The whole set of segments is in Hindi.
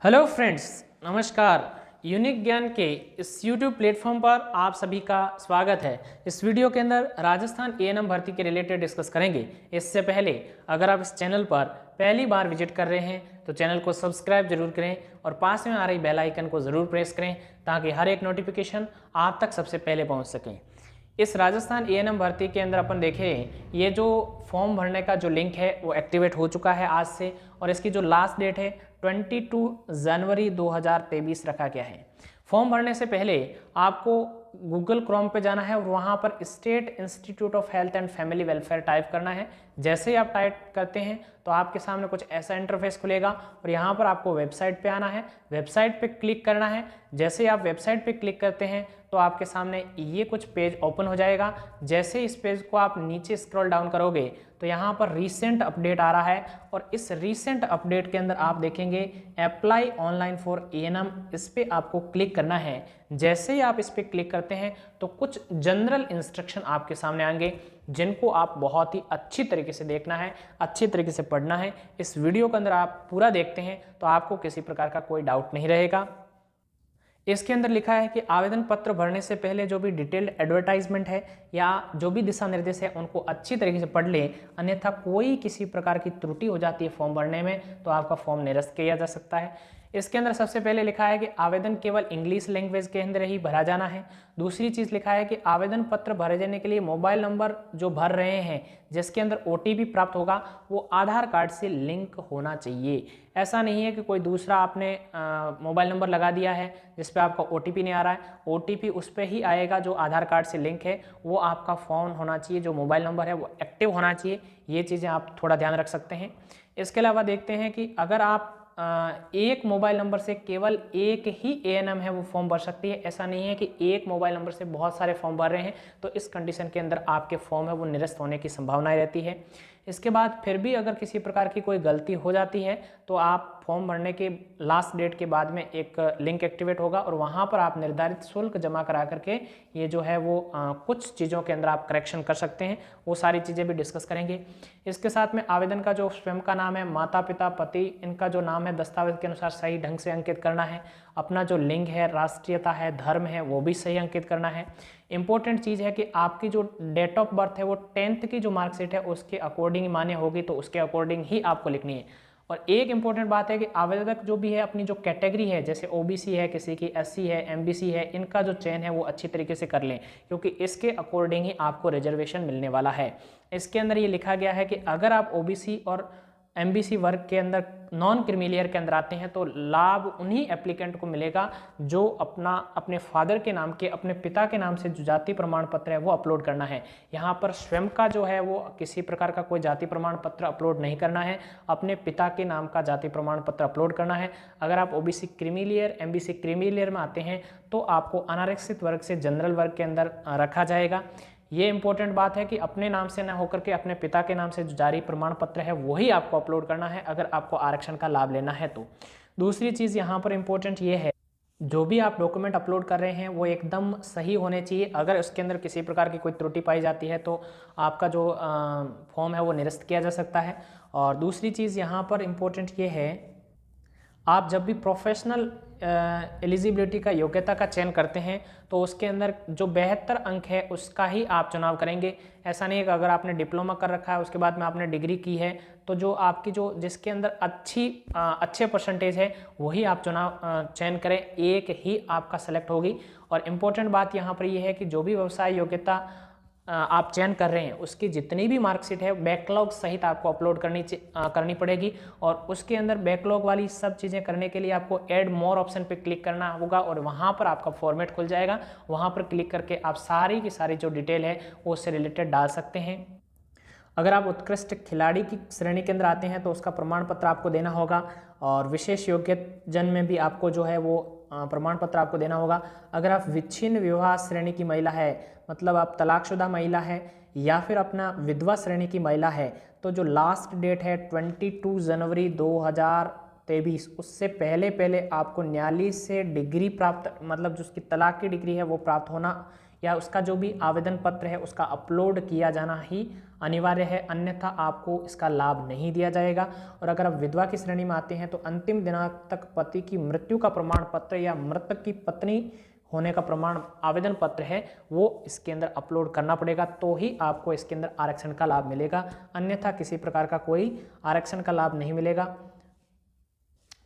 हेलो फ्रेंड्स, नमस्कार। यूनिक ज्ञान के इस यूट्यूब प्लेटफॉर्म पर आप सभी का स्वागत है। इस वीडियो के अंदर राजस्थान एएनएम भर्ती के रिलेटेड डिस्कस करेंगे। इससे पहले अगर आप इस चैनल पर पहली बार विजिट कर रहे हैं तो चैनल को सब्सक्राइब जरूर करें और पास में आ रही बेल आइकन को ज़रूर प्रेस करें ताकि हर एक नोटिफिकेशन आप तक सबसे पहले पहुँच सकें। इस राजस्थान एएनएम भर्ती के अंदर अपन देखें, ये जो फॉर्म भरने का जो लिंक है वो एक्टिवेट हो चुका है आज से, और इसकी जो लास्ट डेट है 22 जनवरी 2023 रखा गया है। फॉर्म भरने से पहले आपको गूगल क्रोम पे जाना है और वहाँ पर state institute of health and family welfare type करना है। जैसे ही आप टाइप करते हैं तो आपके सामने कुछ ऐसा इंटरफेस खुलेगा और यहाँ पर आपको वेबसाइट पे आना है, वेबसाइट पे क्लिक करना है। जैसे ही आप वेबसाइट पे क्लिक करते हैं तो आपके सामने ये कुछ पेज ओपन हो जाएगा। जैसे इस पेज को आप नीचे स्क्रॉल डाउन करोगे तो यहाँ पर रीसेंट अपडेट आ रहा है और इस रीसेंट अपडेट के अंदर आप देखेंगे अप्लाई ऑनलाइन फॉर एएनएम, इस पर आपको क्लिक करना है। जैसे ही आप इस पर क्लिक करते हैं तो कुछ जनरल इंस्ट्रक्शन आपके सामने आएंगे जिनको आप बहुत ही अच्छी तरीके से देखना है, अच्छी तरीके से पढ़ना है। इस वीडियो के अंदर आप पूरा देखते हैं तो आपको किसी प्रकार का कोई डाउट नहीं रहेगा। इसके अंदर लिखा है कि आवेदन पत्र भरने से पहले जो भी डिटेल्ड एडवर्टाइजमेंट है या जो भी दिशा निर्देश है उनको अच्छी तरीके से पढ़ ले, अन्यथा कोई किसी प्रकार की त्रुटि हो जाती है फॉर्म भरने में तो आपका फॉर्म निरस्त किया जा सकता है। इसके अंदर सबसे पहले लिखा है कि आवेदन केवल इंग्लिश लैंग्वेज के अंदर ही भरा जाना है। दूसरी चीज़ लिखा है कि आवेदन पत्र भरे जाने के लिए मोबाइल नंबर जो भर रहे हैं जिसके अंदर ओटीपी प्राप्त होगा वो आधार कार्ड से लिंक होना चाहिए। ऐसा नहीं है कि कोई दूसरा आपने मोबाइल नंबर लगा दिया है जिस पे आपका ओटीपी नहीं आ रहा है, ओटीपी उस पर ही आएगा जो आधार कार्ड से लिंक है। वो आपका फ़ोन होना चाहिए, जो मोबाइल नंबर है वो एक्टिव होना चाहिए। ये चीज़ें आप थोड़ा ध्यान रख सकते हैं। इसके अलावा देखते हैं कि अगर आप एक मोबाइल नंबर से केवल एक ही एएनएम है वो फॉर्म भर सकती है। ऐसा नहीं है कि एक मोबाइल नंबर से बहुत सारे फॉर्म भर रहे हैं तो इस कंडीशन के अंदर आपके फॉर्म है वो निरस्त होने की संभावनाएं रहती है। इसके बाद फिर भी अगर किसी प्रकार की कोई गलती हो जाती है तो आप फॉर्म भरने के लास्ट डेट के बाद में एक लिंक एक्टिवेट होगा और वहाँ पर आप निर्धारित शुल्क जमा करा करके ये जो है वो कुछ चीज़ों के अंदर आप करेक्शन कर सकते हैं। वो सारी चीज़ें भी डिस्कस करेंगे। इसके साथ में आवेदन का जो स्वयं का नाम है, माता पिता पति, इनका जो नाम है दस्तावेज के अनुसार सही ढंग से अंकित करना है। अपना जो लिंग है, राष्ट्रीयता है, धर्म है वो भी सही अंकित करना है। इंपॉर्टेंट चीज़ है कि आपकी जो डेट ऑफ बर्थ है वो 10th की जो मार्कशीट है उसके अकॉर्डिंग मान्य होगी तो उसके अकॉर्डिंग ही आपको लिखनी है। और एक इंपॉर्टेंट बात है कि आवेदक जो भी है अपनी जो कैटेगरी है, जैसे ओबीसी है, किसी की एससी है, एमबीसी है, इनका जो चयन है वो अच्छी तरीके से कर लें क्योंकि इसके अकॉर्डिंग ही आपको रिजर्वेशन मिलने वाला है। इसके अंदर ये लिखा गया है कि अगर आप ओबीसी और एमबीसी वर्ग के अंदर नॉन क्रीमीलेयर के अंदर आते हैं तो लाभ उन्हीं एप्लीकेंट को मिलेगा जो अपने फादर के नाम के, अपने पिता के नाम से जो जाति प्रमाण पत्र है वो अपलोड करना है। यहाँ पर स्वयं का जो है वो किसी प्रकार का कोई जाति प्रमाण पत्र अपलोड नहीं करना है, अपने पिता के नाम का जाति प्रमाण पत्र अपलोड करना है। अगर आप ओबीसी क्रीमीलेयर, एमबीसी क्रीमीलेयर में आते हैं तो आपको अनारक्षित वर्ग से जनरल वर्ग के अंदर रखा जाएगा। ये इंपॉर्टेंट बात है कि अपने नाम से ना होकर के अपने पिता के नाम से जो जारी प्रमाण पत्र है वही आपको अपलोड करना है अगर आपको आरक्षण का लाभ लेना है तो। दूसरी चीज़ यहाँ पर इंपॉर्टेंट ये है, जो भी आप डॉक्यूमेंट अपलोड कर रहे हैं वो एकदम सही होने चाहिए। अगर उसके अंदर किसी प्रकार की कोई त्रुटि पाई जाती है तो आपका जो फॉर्म है वो निरस्त किया जा सकता है। और दूसरी चीज़ यहाँ पर इम्पोर्टेंट ये है, आप जब भी प्रोफेशनल एलिजिबिलिटी का योग्यता का चयन करते हैं तो उसके अंदर जो 72 अंक है उसका ही आप चुनाव करेंगे। ऐसा नहीं है कि अगर आपने डिप्लोमा कर रखा है उसके बाद में आपने डिग्री की है तो जो आपकी जो जिसके अंदर अच्छे परसेंटेज है वही आप चयन करें, एक ही आपका सेलेक्ट होगी। और इम्पोर्टेंट बात यहाँ पर यह है कि जो भी व्यवसाय योग्यता आप चयन कर रहे हैं उसकी जितनी भी मार्कशीट है बैकलॉग सहित आपको अपलोड करनी पड़ेगी। और उसके अंदर बैकलॉग वाली सब चीज़ें करने के लिए आपको ऐड मोर ऑप्शन पे क्लिक करना होगा और वहाँ पर आपका फॉर्मेट खुल जाएगा। वहाँ पर क्लिक करके आप सारी की सारी जो डिटेल है वो उससे रिलेटेड डाल सकते हैं। अगर आप उत्कृष्ट खिलाड़ी की श्रेणी के अंदर आते हैं तो उसका प्रमाण पत्र आपको देना होगा और विशेष योग्यजन में भी आपको जो है वो प्रमाण पत्र आपको देना होगा। अगर आप विच्छिन्न विवाह श्रेणी की महिला है, मतलब आप तलाकशुदा महिला है या फिर अपना विधवा श्रेणी की महिला है, तो जो लास्ट डेट है 22 जनवरी 2023 उससे पहले आपको न्यायालय से डिग्री प्राप्त, मतलब जो उसकी तलाक की डिग्री है वो प्राप्त होना या उसका जो भी आवेदन पत्र है उसका अपलोड किया जाना ही अनिवार्य है, अन्यथा आपको इसका लाभ नहीं दिया जाएगा। और अगर आप विधवा की श्रेणी में आते हैं तो अंतिम दिनांक तक पति की मृत्यु का प्रमाण पत्र या मृतक की पत्नी होने का प्रमाण आवेदन पत्र है वो इसके अंदर अपलोड करना पड़ेगा, तो ही आपको इसके अंदर आरक्षण का लाभ मिलेगा, अन्यथा किसी प्रकार का कोई आरक्षण का लाभ नहीं मिलेगा।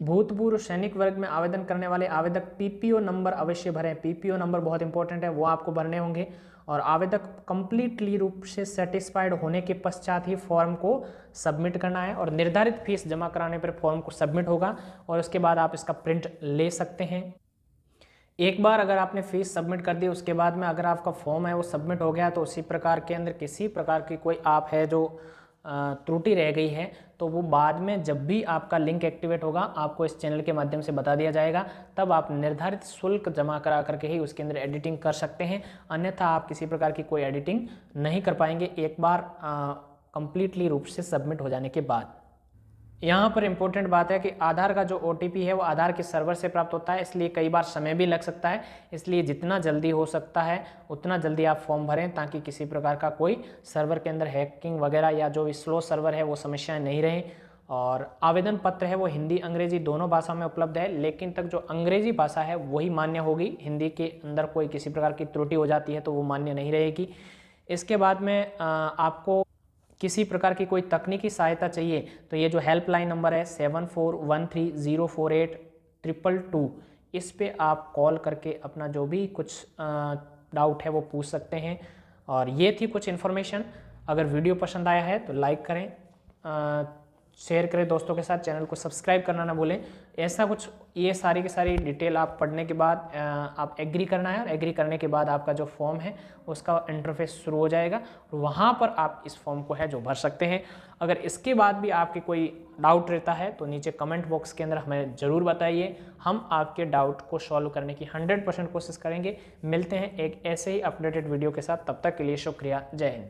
भूतपूर्व सैनिक वर्ग में आवेदन करने वाले आवेदक पीपीओ नंबर अवश्य भरें। पीपीओ नंबर बहुत इंपॉर्टेंट है, वो आपको भरने होंगे। और आवेदक कंप्लीटली रूप से सेटिस्फाइड होने के पश्चात ही फॉर्म को सबमिट करना है और निर्धारित फीस जमा कराने पर फॉर्म को सबमिट होगा और उसके बाद आप इसका प्रिंट ले सकते हैं। एक बार अगर आपने फीस सबमिट कर दी उसके बाद में अगर आपका फॉर्म है वो सबमिट हो गया तो उसी प्रकार के अंदर किसी प्रकार की कोई आप है जो त्रुटि रह गई है तो वो बाद में जब भी आपका लिंक एक्टिवेट होगा आपको इस चैनल के माध्यम से बता दिया जाएगा, तब आप निर्धारित शुल्क जमा करा करके ही उसके अंदर एडिटिंग कर सकते हैं, अन्यथा आप किसी प्रकार की कोई एडिटिंग नहीं कर पाएंगे एक बार कंप्लीटली रूप से सबमिट हो जाने के बाद। यहाँ पर इम्पोर्टेंट बात है कि आधार का जो OTP है वो आधार के सर्वर से प्राप्त होता है, इसलिए कई बार समय भी लग सकता है, इसलिए जितना जल्दी हो सकता है उतना जल्दी आप फॉर्म भरें ताकि किसी प्रकार का कोई सर्वर के अंदर हैकिंग वगैरह या जो स्लो सर्वर है वो समस्याएं नहीं रहें। और आवेदन पत्र है वो हिंदी अंग्रेजी दोनों भाषा में उपलब्ध है, लेकिन तक जो अंग्रेजी भाषा है वही मान्य होगी, हिंदी के अंदर कोई किसी प्रकार की त्रुटि हो जाती है तो वो मान्य नहीं रहेगी। इसके बाद में आपको किसी प्रकार की कोई तकनीकी सहायता चाहिए तो ये जो हेल्पलाइन नंबर है 7413048222, इस पे आप कॉल करके अपना जो भी कुछ डाउट है वो पूछ सकते हैं। और ये थी कुछ इन्फॉर्मेशन। अगर वीडियो पसंद आया है तो लाइक करें, शेयर करें दोस्तों के साथ, चैनल को सब्सक्राइब करना ना भूलें। ऐसा कुछ ये सारी की सारी डिटेल आप पढ़ने के बाद आप एग्री करना है और एग्री करने के बाद आपका जो फॉर्म है उसका इंटरफेस शुरू हो जाएगा और वहाँ पर आप इस फॉर्म को है जो भर सकते हैं। अगर इसके बाद भी आपके कोई डाउट रहता है तो नीचे कमेंट बॉक्स के अंदर हमें ज़रूर बताइए, हम आपके डाउट को सॉल्व करने की 100% कोशिश करेंगे। मिलते हैं एक ऐसे ही अपडेटेड वीडियो के साथ, तब तक के लिए शुक्रिया, जय हिंद।